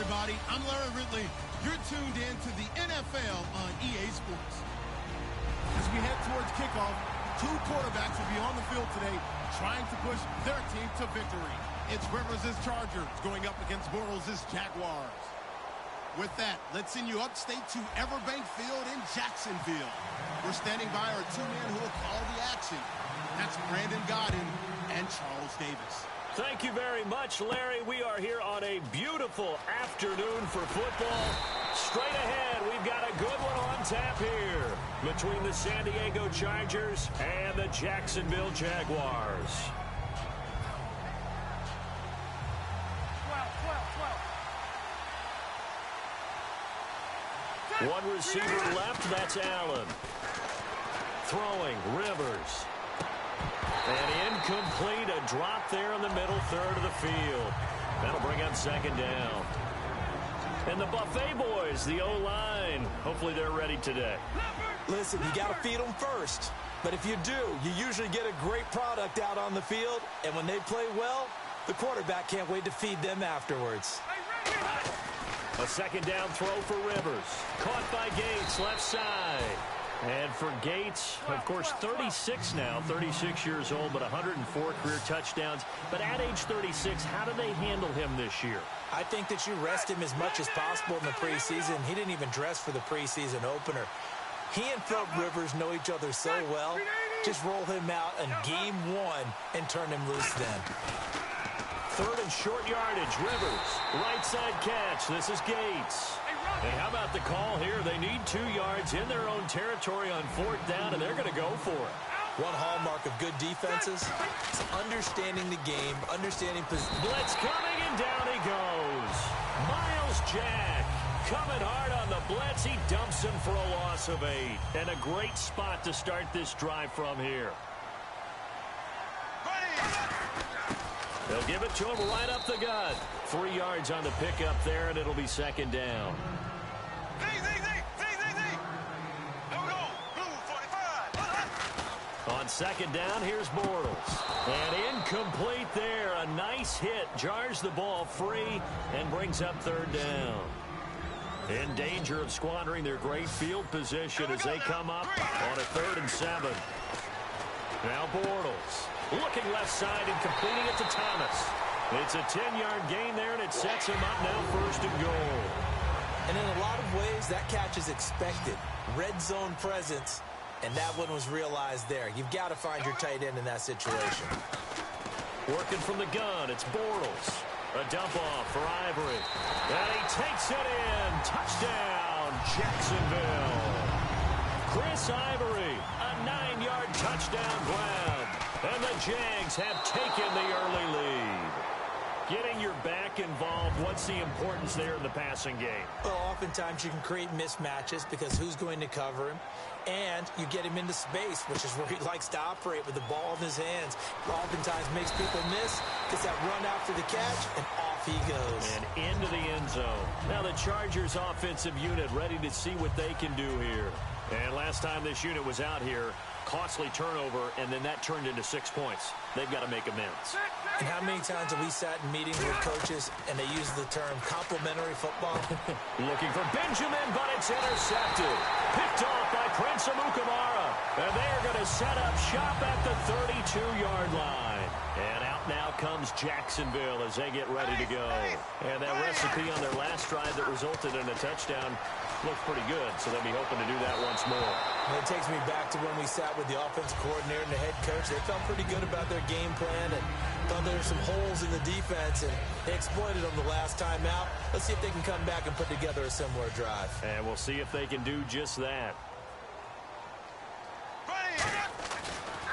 everybody. I'm Larry Ridley. You're tuned in to the NFL on EA Sports. As we head towards kickoff, two quarterbacks will be on the field today trying to push their team to victory. It's Rivers' Chargers going up against Bortles' Jaguars. With that, let's send you upstate to Everbank Field in Jacksonville. We're standing by our two men who will call the action. That's Brandon Godden and Charles Davis. Thank you very much, Larry. We are here on a beautiful afternoon for football. Straight ahead, we've got a good one on tap here between the San Diego Chargers and the Jacksonville Jaguars. 12. One receiver left, that's Allen. Throwing, Rivers. And incomplete, a drop there in the middle third of the field. That'll bring up second down. And the Buffet boys, the O-line, hopefully they're ready today. Listen, you got to feed them first. But if you do, you usually get a great product out on the field. And when they play well, the quarterback can't wait to feed them afterwards. A second down throw for Rivers. Caught by Gates, left side. And for Gates, of course, 36 now, 36 years old, but 104 career touchdowns. But at age 36, how do they handle him this year? I think that you rest him as much as possible in the preseason. He didn't even dress for the preseason opener. He and Philip Rivers know each other so well. Just roll him out in game one and turn him loose then. Third and short yardage, Rivers. Right side catch. This is Gates. And how about the call here? They need 2 yards in their own territory on fourth down, and they're going to go for it. One hallmark of good defenses is understanding the game, understanding position. Blitz coming, and down he goes. Miles Jack coming hard on the blitz. He dumps him for a loss of 8. And a great spot to start this drive from here. They'll give it to him right up the gut. 3 yards on the pickup there, and it'll be second down. On second down, here's Bortles. And incomplete there. A nice hit. Jars the ball free and brings up third down. In danger of squandering their great field position as they come up on a 3rd and 7. Now Bortles. Looking left side and completing it to Thomas. It's a 10-yard gain there, and it sets him up now 1st and goal. And in a lot of ways, that catch is expected. Red zone presence, and that one was realized there. You've got to find your tight end in that situation. Working from the gun, it's Bortles. A dump off for Ivory. And he takes it in. Touchdown, Jacksonville. Chris Ivory, a 9-yard touchdown grab. And the Jags have taken the early lead. Getting your back involved, what's the importance there in the passing game? Well, oftentimes you can create mismatches because who's going to cover him? And you get him into space, which is where he likes to operate with the ball in his hands. Oftentimes makes people miss, gets that run after the catch, and off he goes. And into the end zone. Now the Chargers offensive unit ready to see what they can do here. And last time this unit was out here, costly turnover, and then that turned into 6 points. They've got to make amends. And how many times have we sat in meetings with coaches and they use the term complementary football? Looking for Benjamin, but it's intercepted. Picked off by Prince Amukamara. And they're going to set up shop at the 32-yard line. And out now comes Jacksonville as they get ready to go. And that recipe on their last drive that resulted in a touchdown looked pretty good, so they'll be hoping to do that once more. And it takes me back to when we sat with the offensive coordinator and the head coach. They felt pretty good about their game plan and thought there were some holes in the defense, and they exploited them the last time out. Let's see if they can come back and put together a similar drive. And we'll see if they can do just that.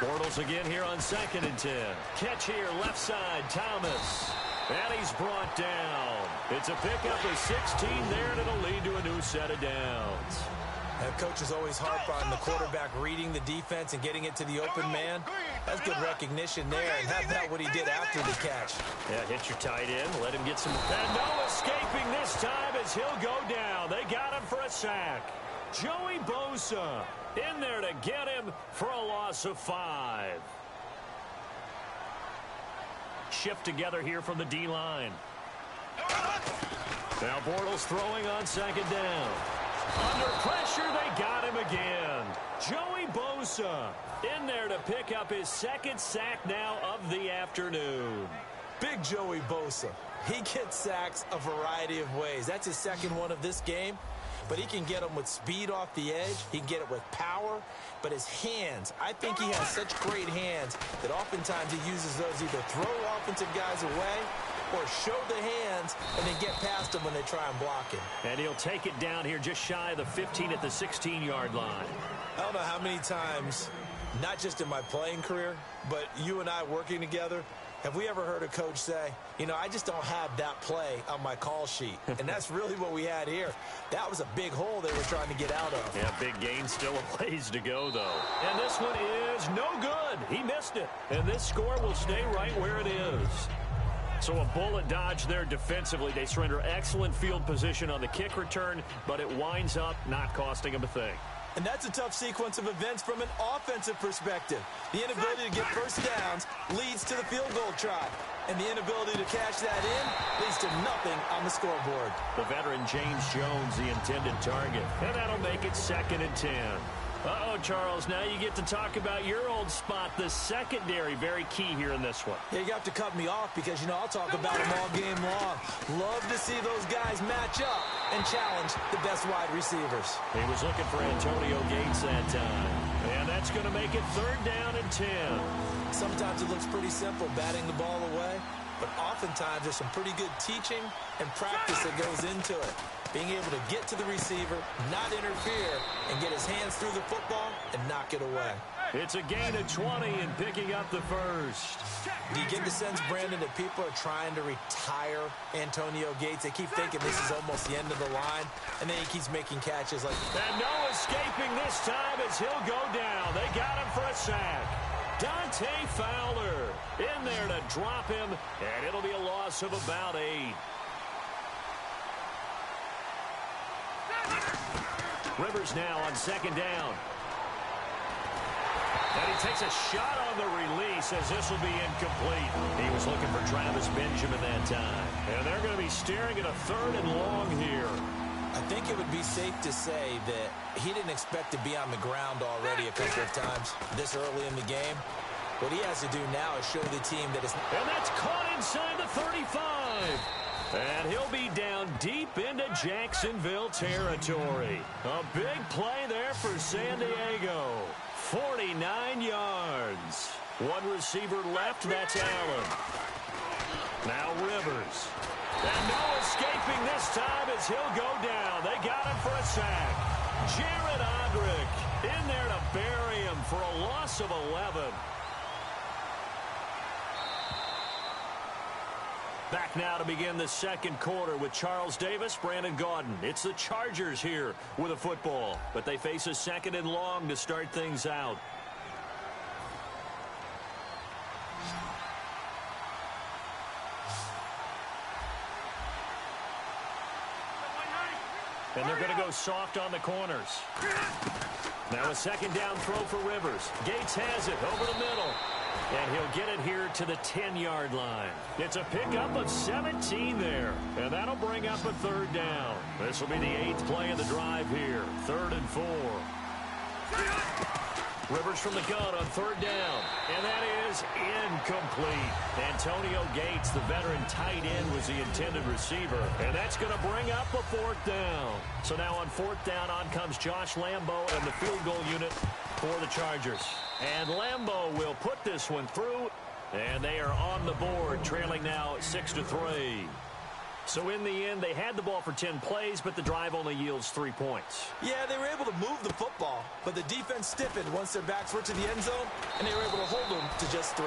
Bortles again here on 2nd and 10. Catch here, left side, Thomas. And he's brought down. It's a pickup of 16 there, and it'll lead to a new set of downs. Coaches always harp on the quarterback reading the defense and getting it to the open man. That's good recognition there, and how about what he did after the catch? Yeah, hit your tight end, let him get some. And no escaping this time as he'll go down. They got him for a sack. Joey Bosa in there to get him for a loss of 5. Shift together here from the D-line. Now Bortles throwing on second down. Under pressure, they got him again. Joey Bosa in there to pick up his second sack now of the afternoon. Big Joey Bosa. He gets sacks a variety of ways. That's his second one of this game. But he can get them with speed off the edge. He can get it with power. But his hands, I think he has such great hands that oftentimes he uses those either throw offensive guys away or show the hands and then get past them when they try and block him. And he'll take it down here just shy of the 15 at the 16-yard line. I don't know how many times, not just in my playing career, but you and I working together, have we ever heard a coach say, you know, I just don't have that play on my call sheet? And that's really what we had here. That was a big hole they were trying to get out of. Yeah, big gain, still a ways to go, though. And this one is no good. He missed it. And this score will stay right where it is. So a bullet dodge there defensively. They surrender excellent field position on the kick return, but it winds up not costing them a thing. And that's a tough sequence of events from an offensive perspective. The inability to get first downs leads to the field goal try. And the inability to cash that in leads to nothing on the scoreboard. The veteran James Jones, the intended target. And that'll make it 2nd and 10. Uh-oh, Charles, now you get to talk about your old spot, the secondary. Very key here in this one. Yeah, you have to cut me off because, you know, I'll talk about them all game long. Love to see those guys match up and challenge the best wide receivers. He was looking for Antonio Gates that time. And that's going to make it 3rd down and 10. Sometimes it looks pretty simple, batting the ball away. But oftentimes there's some pretty good teaching and practice that goes into it. Being able to get to the receiver, not interfere, and get his hands through the football and knock it away. It's a gain of 20 and picking up the first. Do you get the sense, Brandon, that people are trying to retire Antonio Gates? They keep thinking this is almost the end of the line, and then he keeps making catches like... And no escaping this time as he'll go down. They got him for a sack. Dante Fowler in there to drop him, and it'll be a loss of about 8. Rivers now on 2nd down. And he takes a shot on the release as this will be incomplete. He was looking for Travis Benjamin that time. And they're going to be staring at a 3rd and long here. I think it would be safe to say that he didn't expect to be on the ground already a couple of times this early in the game. What he has to do now is show the team that it's... And that's caught inside the 35. And he'll be down deep into Jacksonville territory. A big play there for San Diego. 49 yards. One receiver left, that's Allen. Now Rivers. And no escaping this time as he'll go down. They got him for a sack. Jared Odrick in there to bury him for a loss of 11. Back now to begin the 2nd quarter with Charles Davis, Brandon Gaudin. It's the Chargers here with a football, but they face a 2nd and long to start things out. And they're going to go soft on the corners. Now a 2nd down throw for Rivers. Gates has it over the middle. And he'll get it here to the 10-yard line. It's a pickup of 17 there. And that'll bring up a 3rd down. This will be the 8th play of the drive here. 3rd and 4. Rivers from the gun on 3rd down. And that is incomplete. Antonio Gates, the veteran tight end, was the intended receiver. And that's going to bring up a 4th down. So now on 4th down, on comes Josh Lambo and the field goal unit for the Chargers. And Lambo will put this one through. And they are on the board, trailing now 6-3. So in the end, they had the ball for 10 plays, but the drive only yields 3 points. Yeah, they were able to move the football, but the defense stiffened once their backs were to the end zone, and they were able to hold them to just 3.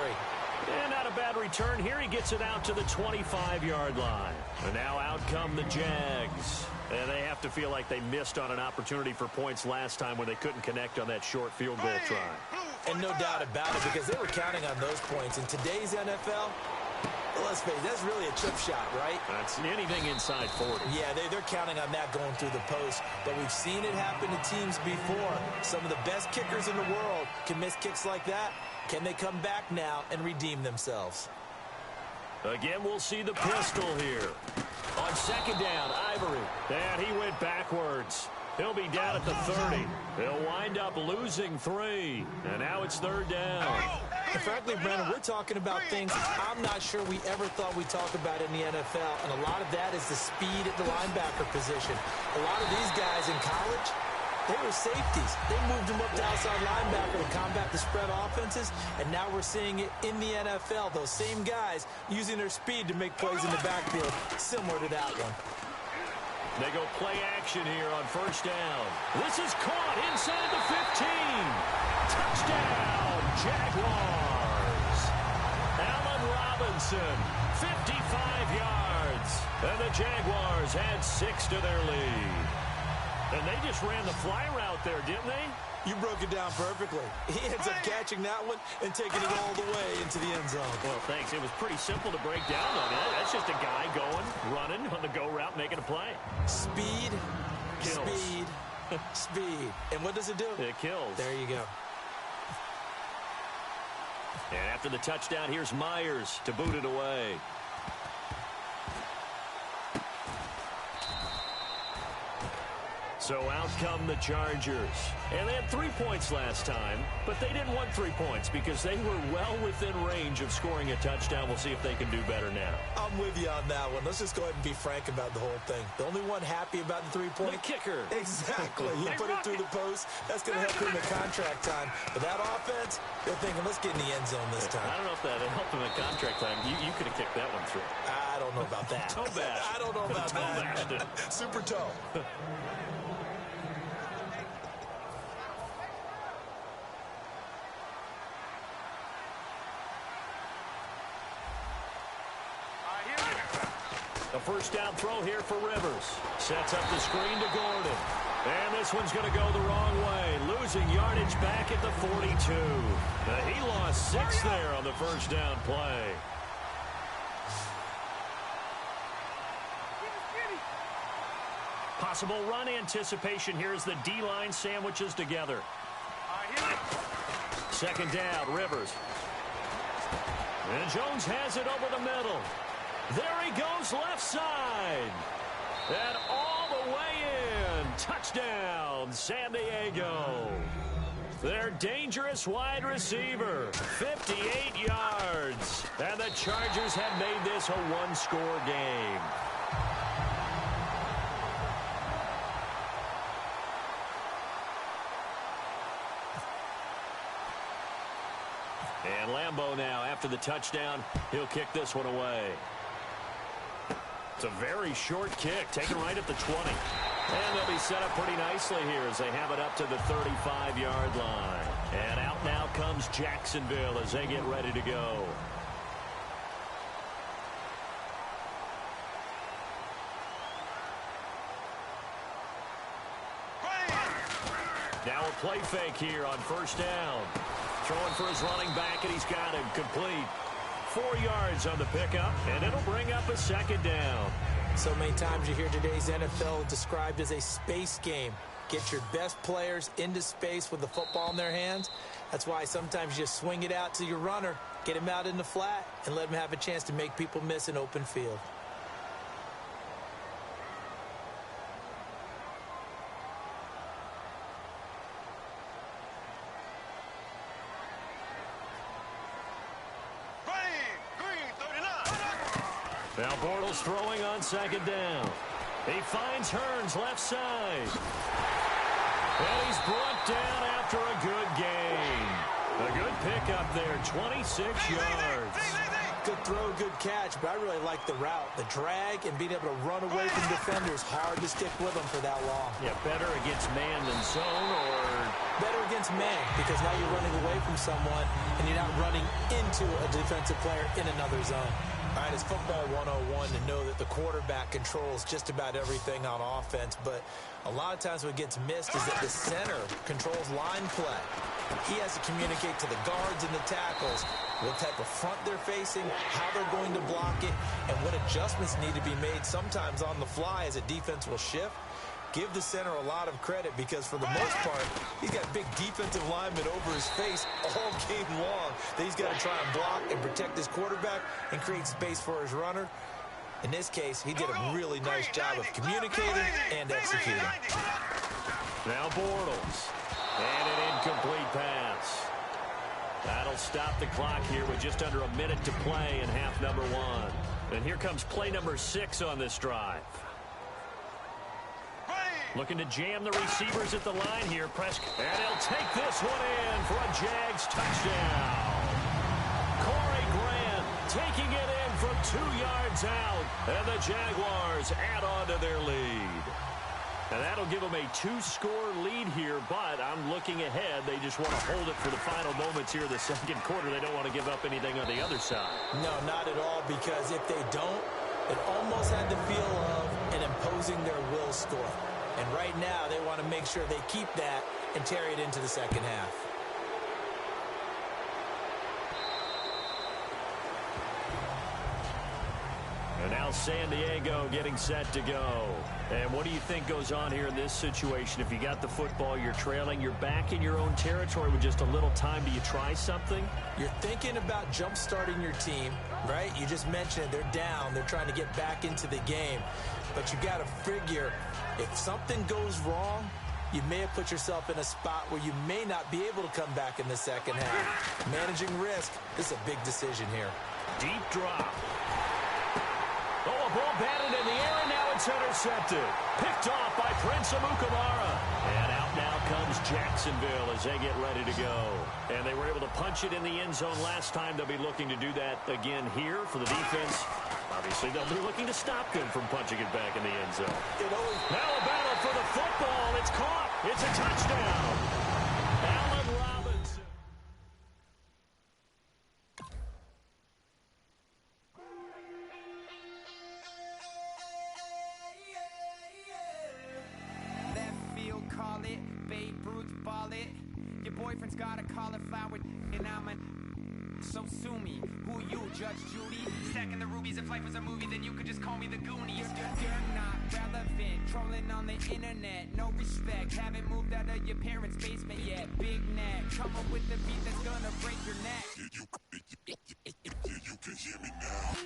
And not a bad return here. He gets it out to the 25-yard line. And now out come the Jags. And they have to feel like they missed on an opportunity for points last time when they couldn't connect on that short field goal try. And no doubt about it, because they were counting on those points. In today's NFL, let's face it, that's really a chip shot, right? That's anything inside 40. Yeah, they're counting on that going through the post. But we've seen it happen to teams before. Some of the best kickers in the world can miss kicks like that. Can they come back now and redeem themselves? Again, we'll see the pistol here. On second down, Ivory. And he went backwards. He'll be down at the 30. He'll wind up losing 3. And now it's third down. And frankly, Brandon, we're talking about things I'm not sure we ever thought we'd talk about in the NFL. And a lot of that is the speed at the linebacker position. A lot of these guys in college, they were safeties. They moved them up to outside linebacker to combat the spread offenses. And now we're seeing it in the NFL. Those same guys using their speed to make plays in the backfield, similar to that one. They go play action here on first down. This is caught inside the 15. Touchdown, Jaguars. Allen Robinson, 55 yards. And the Jaguars add 6 to their lead. And they just ran the fly route there, didn't they? You broke it down perfectly. He ends up catching that one and taking it all the way into the end zone. Well, thanks. It was pretty simple to break down on it. That's just a guy going, running on the go route, making a play. Speed, kills. Speed, speed. And what does it do? It kills. There you go. And after the touchdown, here's Myers to boot it away. So out come the Chargers. And they had 3 points last time, but they didn't want 3 points because they were well within range of scoring a touchdown. We'll see if they can do better now. I'm with you on that one. Let's just go ahead and be frank about the whole thing. The only one happy about the 3-point. The kicker. Exactly. You put it through the post. That's going to help him in contract time. But that offense, they're thinking, let's get in the end zone this time. I don't know if that helped him in contract time. You could have kicked that one through. I don't know about that. Toe bash. I don't know about toe bashed it. Super toe. A first down throw here for Rivers. Sets up the screen to Gordon. And this one's going to go the wrong way. Losing yardage back at the 42. He lost 6 there on the first down play. Possible run anticipation here as the D-line sandwiches together. Second down, Rivers. And Jones has it over the middle. There he goes left side. And all the way in. Touchdown, San Diego. Their dangerous wide receiver. 58 yards. And the Chargers have made this a one-score game. And Lambeau now, after the touchdown, he'll kick this one away. It's a very short kick, taken right at the 20. And they'll be set up pretty nicely here as they have it up to the 35-yard line. And out now comes Jacksonville as they get ready to go. Now a play fake here on first down. Throwing for his running back, and he's got him complete. 4 yards on the pickup, and it'll bring up a second down. So many times you hear today's NFL described as a space game. Get your best players into space with the football in their hands. That's why sometimes you swing it out to your runner, get him out in the flat, and let him have a chance to make people miss an open field. Now Bortles throwing on second down. He finds Hearns left side. And he's brought down after a good gain. A good pickup there, 26 yards. Good throw, good catch, but I really like the route. The drag and being able to run away from defenders, hard to stick with them for that long. Yeah, better against man than zone, or better against man, because now you're running away from someone and you're not running into a defensive player in another zone. All right, it's football 101 to know that the quarterback controls just about everything on offense, but a lot of times what gets missed is that the center controls line play. He has to communicate to the guards and the tackles what type of front they're facing, how they're going to block it, and what adjustments need to be made sometimes on the fly as a defense will shift. Give the center a lot of credit because for the most part, he's got big defensive linemen over his face all game long that he's got to try and block and protect his quarterback and create space for his runner. In this case, he did a really nice job of communicating and executing. Now Bortles. And an incomplete pass. That'll stop the clock here with just under a minute to play in half number 1. And here comes play number 6 on this drive. Looking to jam the receivers at the line here. And he'll take this one in for a Jags touchdown. Corey Grant taking it in from 2 yards out. And the Jaguars add on to their lead. And that'll give them a 2-score lead here, but I'm looking ahead. They just want to hold it for the final moments here in the second quarter. They don't want to give up anything on the other side. No, not at all, because if they don't, it almost had the feel of an imposing their will score. And right now, they want to make sure they keep that and carry it into the second half. And now San Diego getting set to go. And what do you think goes on here in this situation? If you got the football, you're trailing, you're back in your own territory with just a little time. Do you try something? You're thinking about jump-starting your team, right? You just mentioned it. They're down. They're trying to get back into the game. But you got to figure, if something goes wrong, you may have put yourself in a spot where you may not be able to come back in the second half. Managing risk, this is a big decision here. Deep drop. Oh, a ball batted in the air, and now it's intercepted. Picked off by Prince Amukamara. And out now comes Jacksonville as they get ready to go. And they were able to punch it in the end zone last time. They'll be looking to do that again here for the defense. Obviously, they'll be looking to stop them from punching it back in the end zone. Now a battle for the football. It's caught. It's a touchdown. Allen Robinson. Left field, call it. Babe Ruth, ball it. Your boyfriend's got a cauliflower, and I'm a... So sue me. Who you, Judge Judy? Stacking the rubies. If life was a movie, then you could just call me the Goonies. You're not relevant. Trolling on the internet. No respect. Haven't moved out of your parents' basement yet. Big neck. Come up with the beat that's gonna break your neck. You can hear me now.